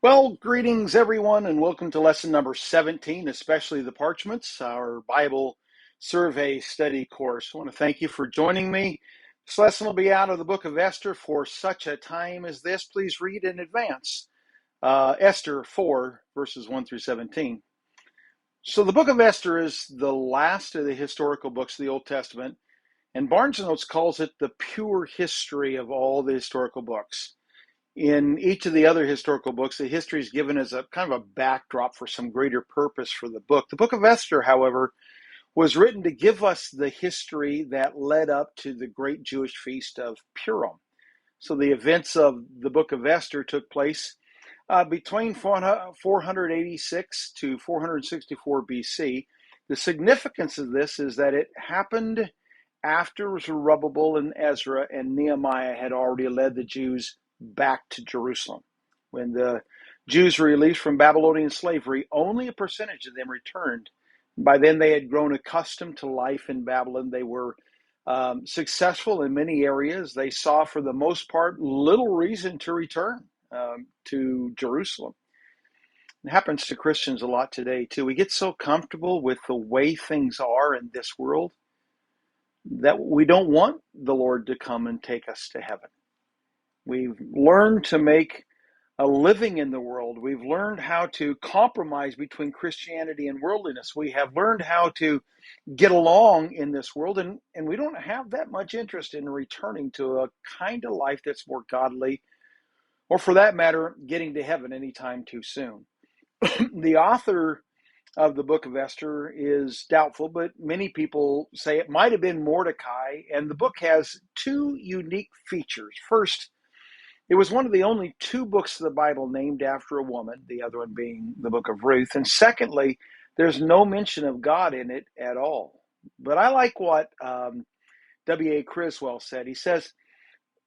Well, greetings everyone, and welcome to lesson number 17, especially the Parchments, our Bible survey study course. I want to thank you for joining me. This lesson will be out of the book of Esther for such a time as this. Please read in advance. Esther 4, verses 1 through 17. So the book of Esther is the last of the historical books of the Old Testament, and Barnes& Notes calls it the pure history of all the historical books. In each of the other historical books, the history is given as a kind of a backdrop for some greater purpose for the book. The book of Esther, however, was written to give us the history that led up to the great Jewish feast of Purim. So the events of the book of Esther took place between 486 to 464 BC. The significance of this is that it happened after Zerubbabel and Ezra and Nehemiah had already led the Jews back to Jerusalem. When the Jews were released from Babylonian slavery, only a percentage of them returned. By then, they had grown accustomed to life in Babylon. They were successful in many areas. They saw, for the most part, little reason to return to Jerusalem. It happens to Christians a lot today, too. We get so comfortable with the way things are in this world that we don't want the Lord to come and take us to heaven. We've learned to make a living in the world. We've learned how to compromise between Christianity and worldliness. We have learned how to get along in this world, and we don't have that much interest in returning to a kind of life that's more godly, or for that matter, getting to heaven anytime too soon. The author of the book of Esther is doubtful, but many people say it might have been Mordecai, and the book has two unique features. First, it was one of the only two books of the Bible named after a woman, the other one being the book of Ruth. And secondly, there's no mention of God in it at all. But I like what W.A. Criswell said. He says,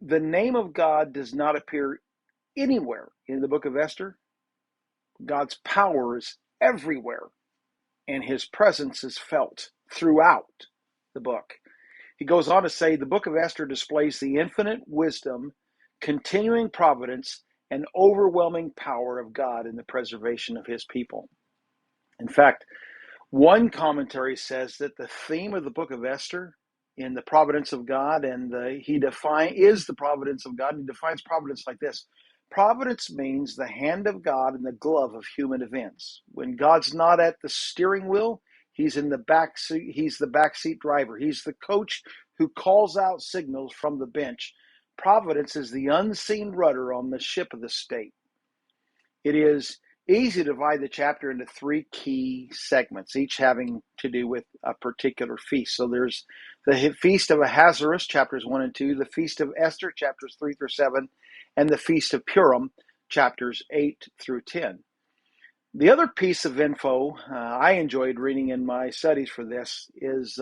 the name of God does not appear anywhere in the book of Esther. God's power is everywhere, and his presence is felt throughout the book. He goes on to say, the book of Esther displays the infinite wisdom, continuing providence, and overwhelming power of God in the preservation of his people. In fact, one commentary says that the theme of the book of Esther in the providence of God, and is the providence of God, and he defines providence like this. Providence means the hand of God in the glove of human events. When God's not at the steering wheel, he's in the back seat. He's the backseat driver. He's the coach who calls out signals from the bench. Providence is the unseen rudder on the ship of the state. It is easy to divide the chapter into three key segments, each having to do with a particular feast. So there's the Feast of Ahasuerus, chapters 1 and 2, the Feast of Esther, chapters 3 through 7, and the Feast of Purim, chapters 8 through 10. The other piece of info I enjoyed reading in my studies for this is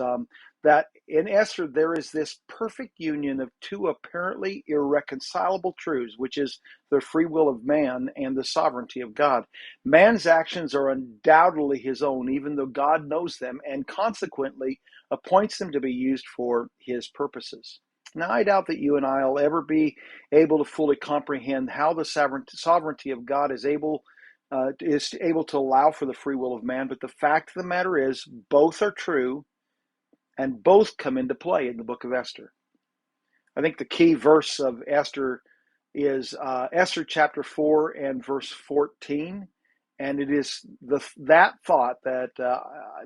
that in Esther there is this perfect union of two apparently irreconcilable truths, which is the free will of man and the sovereignty of God. Man's actions are undoubtedly his own, even though God knows them and consequently appoints them to be used for his purposes. Now, I doubt that you and I will ever be able to fully comprehend how the sovereignty of God is able to allow for the free will of man, but the fact of the matter is both are true and both come into play in the book of Esther. I think the key verse of Esther is Esther chapter 4 and verse 14, and it is that thought that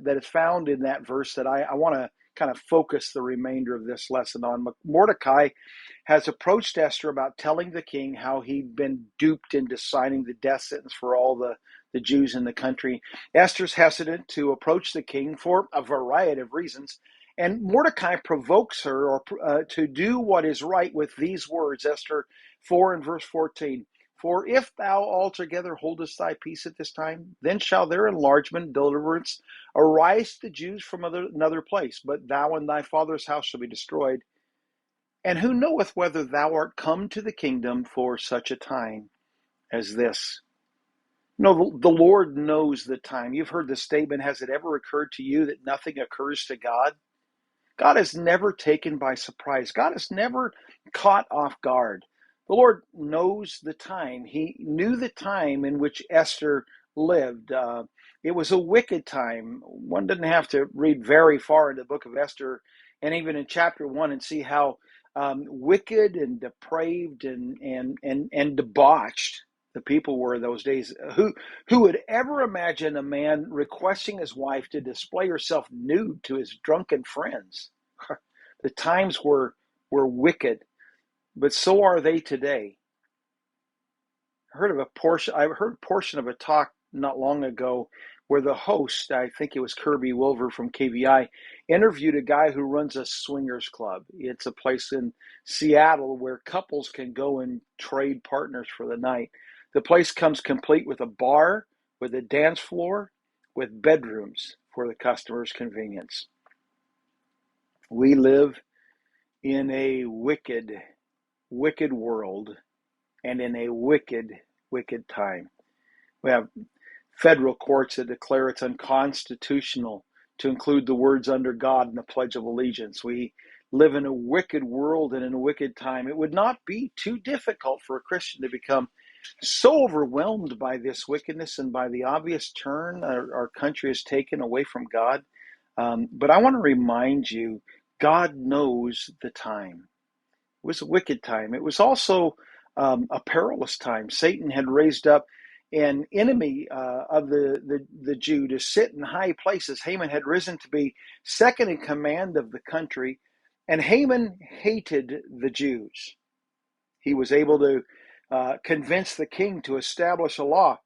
is found in that verse that I want to kind of focus the remainder of this lesson on. Mordecai has approached Esther about telling the king how he'd been duped into signing the death sentence for all the Jews in the country. Esther's hesitant to approach the king for a variety of reasons, and Mordecai provokes her to do what is right with these words, Esther 4 and verse 14. For if thou altogether holdest thy peace at this time, then shall their enlargement and deliverance arise to the Jews from another place, but thou and thy father's house shall be destroyed. And who knoweth whether thou art come to the kingdom for such a time as this? No, the Lord knows the time. You've heard the statement, has it ever occurred to you that nothing occurs to God? God is never taken by surprise. God is never caught off guard. The Lord knows the time. He knew the time in which Esther lived. It was a wicked time. One doesn't have to read very far in the book of Esther and even in chapter 1 and see how wicked and depraved and debauched the people were those days. Who would ever imagine a man requesting his wife to display herself nude to his drunken friends? The times were wicked, but so are they today. I heard a portion of a talk not long ago where the host, I think it was Kirby Wilver from KVI, interviewed a guy who runs a swingers club. It's a place in Seattle where couples can go and trade partners for the night. The place comes complete with a bar, with a dance floor, with bedrooms for the customer's convenience. We live in a wicked, wicked world and in a wicked, wicked time. We have federal courts that declare it's unconstitutional to include the words under God in the Pledge of Allegiance. We live in a wicked world and in a wicked time. It would not be too difficult for a Christian to become so overwhelmed by this wickedness and by the obvious turn our country has taken away from God. But I want to remind you, God knows the time. It was a wicked time. It was also a perilous time. Satan had raised up an enemy of the Jew to sit in high places. Haman had risen to be second in command of the country, and Haman hated the Jews. He was able to convince the king to establish a law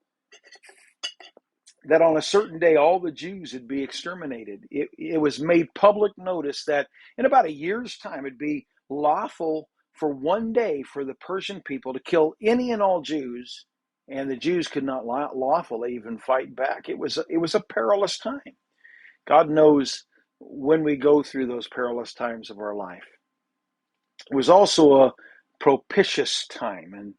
that on a certain day all the Jews would be exterminated. It was made public notice that in about a year's time it'd be lawful for one day for the Persian people to kill any and all Jews, and the Jews could not lawfully even fight back. It was a perilous time. God knows when we go through those perilous times of our life. It was also a propitious time, and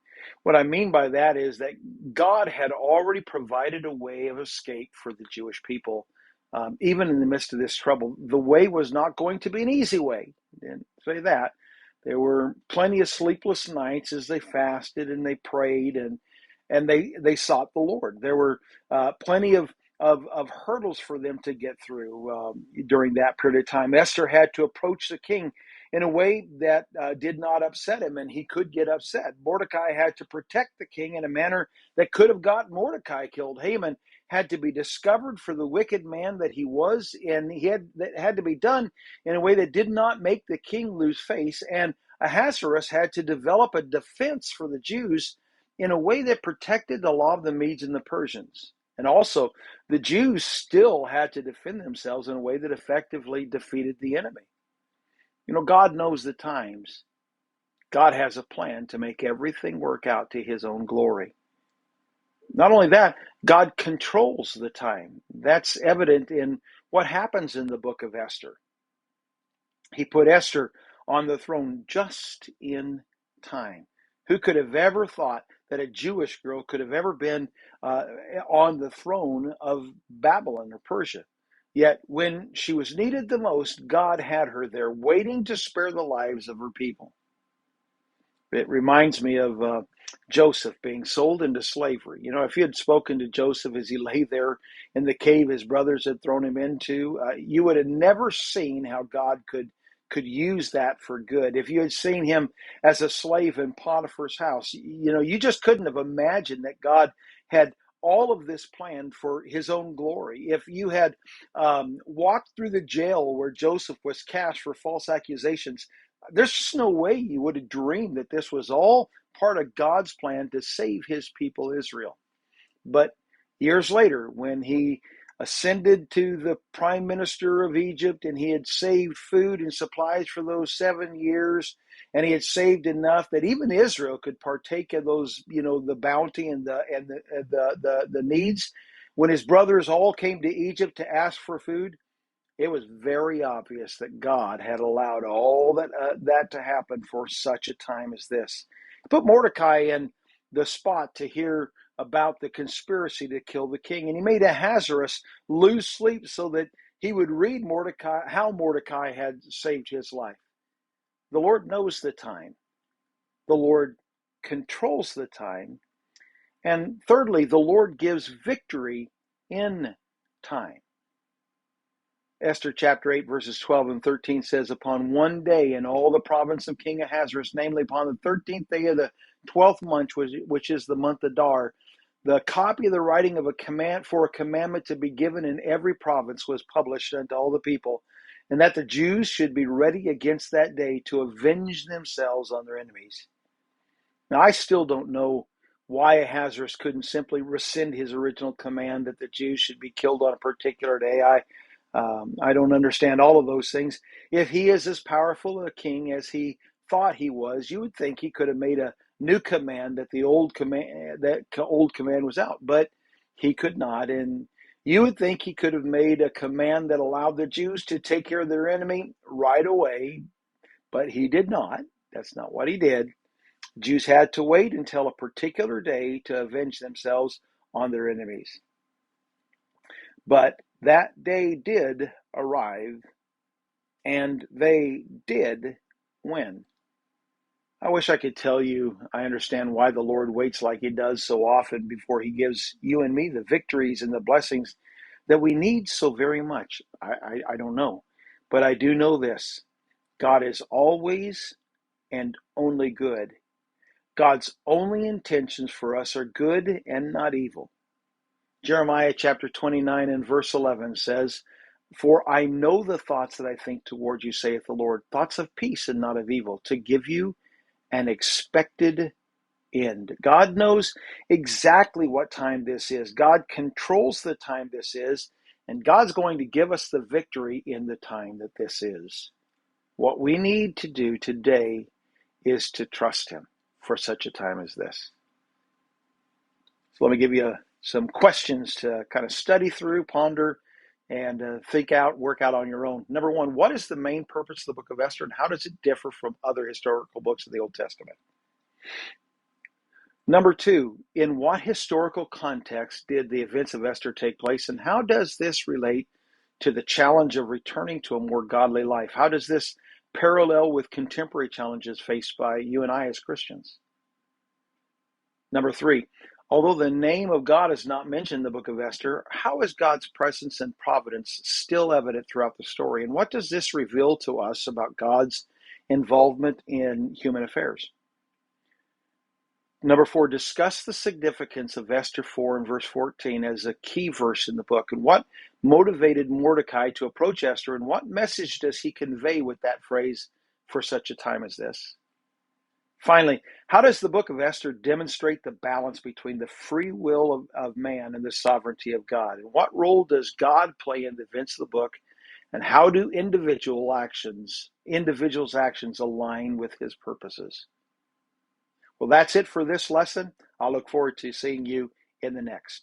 what I mean by that is that God had already provided a way of escape for the Jewish people, even in the midst of this trouble. The way was not going to be an easy way. I didn't say that. There were plenty of sleepless nights as they fasted and they prayed and they sought the Lord. There were plenty of hurdles for them to get through during that period of time. Esther had to approach the king in a way that did not upset him, and he could get upset. Mordecai had to protect the king in a manner that could have got Mordecai killed. Haman had to be discovered for the wicked man that he was, and that had to be done in a way that did not make the king lose face. And Ahasuerus had to develop a defense for the Jews in a way that protected the law of the Medes and the Persians. And also, the Jews still had to defend themselves in a way that effectively defeated the enemy. You know, God knows the times. God has a plan to make everything work out to his own glory. Not only that, God controls the time. That's evident in what happens in the book of Esther. He put Esther on the throne just in time. Who could have ever thought that a Jewish girl could have ever been on the throne of Babylon or Persia? Yet when she was needed the most, God had her there waiting to spare the lives of her people. It reminds me of Joseph being sold into slavery. You know, if you had spoken to Joseph as he lay there in the cave his brothers had thrown him into, you would have never seen how God could use that for good. If you had seen him as a slave in Potiphar's house, you know, you just couldn't have imagined that God had all of this planned for his own glory. If you had walked through the jail where Joseph was cast for false accusations, there's just no way you would have dreamed that this was all part of God's plan to save his people Israel. But years later, when he ascended to the prime minister of Egypt and he had saved food and supplies for those 7 years, and he had saved enough that even Israel could partake of those, you know, the bounty and the needs. When his brothers all came to Egypt to ask for food, it was very obvious that God had allowed all that to happen for such a time as this. He put Mordecai in the spot to hear about the conspiracy to kill the king, and he made Ahasuerus lose sleep so that he would read how Mordecai had saved his life. The Lord knows the time. The Lord controls the time. And thirdly, the Lord gives victory in time. Esther chapter 8, verses 12 and 13 says, upon one day in all the province of King Ahasuerus, namely upon the 13th day of the 12th month, which is the month Adar, the copy of the writing of a commandment to be given in every province was published unto all the people, and that the Jews should be ready against that day to avenge themselves on their enemies. Now, I still don't know why Ahasuerus couldn't simply rescind his original command that the Jews should be killed on a particular day. I don't understand all of those things. If he is as powerful a king as he thought he was, you would think he could have made a new command that the old command was out, but he could not. And you would think he could have made a command that allowed the Jews to take care of their enemy right away, but he did not. That's not what he did. Jews had to wait until a particular day to avenge themselves on their enemies. But that day did arrive, and they did win. I wish I could tell you I understand why the Lord waits like he does so often before he gives you and me the victories and the blessings that we need so very much. I don't know. But I do know this. God is always and only good. God's only intentions for us are good and not evil. Jeremiah chapter 29 and verse 11 says, for I know the thoughts that I think toward you, saith the Lord, thoughts of peace and not of evil, to give you an expected end. God knows exactly what time this is. God controls the time this is, and God's going to give us the victory in the time that this is. What we need to do today is to trust him for such a time as this. So let me give you some questions to kind of study through, ponder, and think out, work out on your own. Number one, what is the main purpose of the book of Esther, and how does it differ from other historical books of the Old Testament? Number two, in what historical context did the events of Esther take place, and how does this relate to the challenge of returning to a more godly life? How does this parallel with contemporary challenges faced by you and I as Christians? Number three, although the name of God is not mentioned in the book of Esther, how is God's presence and providence still evident throughout the story? And what does this reveal to us about God's involvement in human affairs? Number four, discuss the significance of Esther 4 and verse 14 as a key verse in the book. And what motivated Mordecai to approach Esther, and what message does he convey with that phrase, for such a time as this? Finally, how does the book of Esther demonstrate the balance between the free will of man and the sovereignty of God? And what role does God play in the events of the book? And how do individuals' actions align with his purposes? Well, that's it for this lesson. I'll look forward to seeing you in the next.